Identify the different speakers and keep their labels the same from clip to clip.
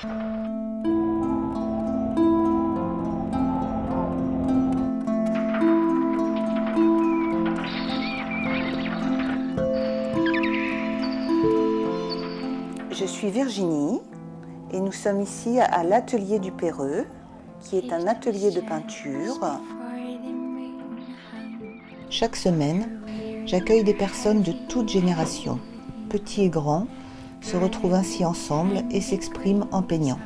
Speaker 1: Je suis Virginie et nous sommes ici à l'atelier du Perreux, qui est un atelier de peinture. Chaque semaine, j'accueille des personnes de toutes générations, petits et grands, se retrouvent ainsi ensemble et s'expriment en peignant.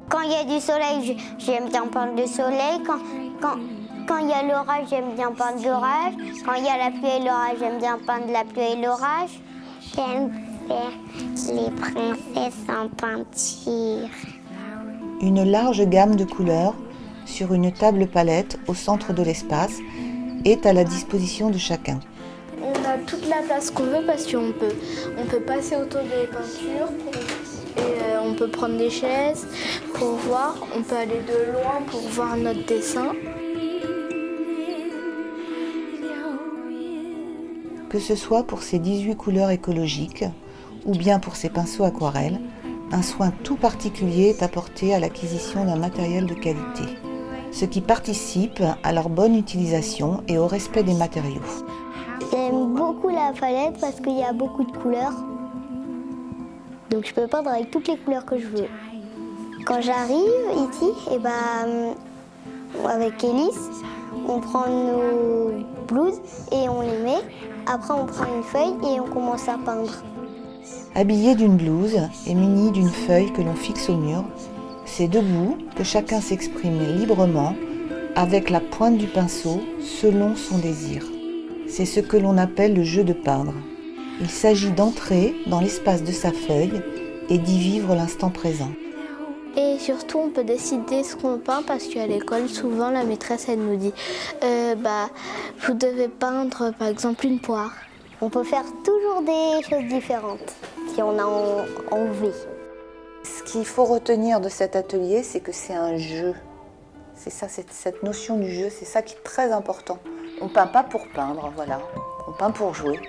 Speaker 2: Quand il y a du soleil, j'aime bien peindre le soleil. Quand il y a l'orage, j'aime bien peindre l'orage. Quand il y a la pluie et l'orage, j'aime bien peindre la pluie et l'orage. J'aime faire les princesses en peinture.
Speaker 1: Une large gamme de couleurs sur une table palette au centre de l'espace est à la disposition de chacun.
Speaker 3: On a toute la place qu'on veut parce qu'on peut passer autour des peintures et on peut prendre des chaises pour voir. On peut aller de loin pour voir notre dessin.
Speaker 1: Que ce soit pour ces 18 couleurs écologiques ou bien pour ces pinceaux aquarelles, un soin tout particulier est apporté à l'acquisition d'un matériel de qualité, ce qui participe à leur bonne utilisation et au respect des matériaux.
Speaker 2: J'aime beaucoup la palette parce qu'il y a beaucoup de couleurs. Donc je peux peindre avec toutes les couleurs que je veux. Quand j'arrive ici, avec Élise, on prend nos blouses et on les met. Après on prend une feuille et on commence à peindre.
Speaker 1: Habillé d'une blouse et muni d'une feuille que l'on fixe au mur, c'est debout que chacun s'exprime librement avec la pointe du pinceau selon son désir. C'est ce que l'on appelle le jeu de peindre. Il s'agit d'entrer dans l'espace de sa feuille et d'y vivre l'instant présent.
Speaker 3: Et surtout, on peut décider ce qu'on peint parce qu'à l'école, souvent, la maîtresse, elle nous dit vous devez peindre, par exemple, une poire.
Speaker 2: On peut faire toujours des choses différentes si on a envie.
Speaker 1: Ce qu'il faut retenir de cet atelier, c'est que c'est un jeu. C'est ça, cette notion du jeu, c'est ça qui est très important. On ne peint pas pour peindre, voilà. On peint pour jouer.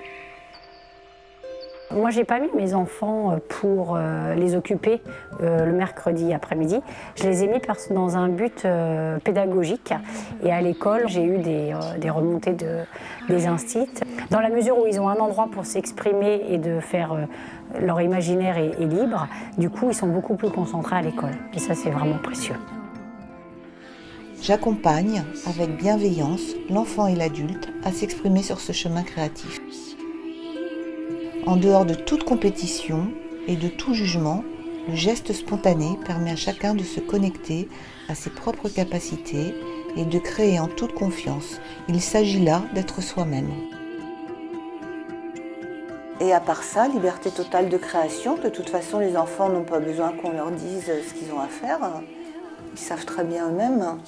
Speaker 4: Moi, j'ai pas mis mes enfants pour les occuper le mercredi après-midi. Je les ai mis dans un but pédagogique. Et à l'école, j'ai eu des remontées des instits. Dans la mesure où ils ont un endroit pour s'exprimer et de faire leur imaginaire est libre, du coup, ils sont beaucoup plus concentrés à l'école. Et ça, c'est vraiment précieux.
Speaker 1: J'accompagne avec bienveillance l'enfant et l'adulte à s'exprimer sur ce chemin créatif. En dehors de toute compétition et de tout jugement, le geste spontané permet à chacun de se connecter à ses propres capacités et de créer en toute confiance. Il s'agit là d'être soi-même. Et à part ça, liberté totale de création. De toute façon, les enfants n'ont pas besoin qu'on leur dise ce qu'ils ont à faire. Ils savent très bien eux-mêmes.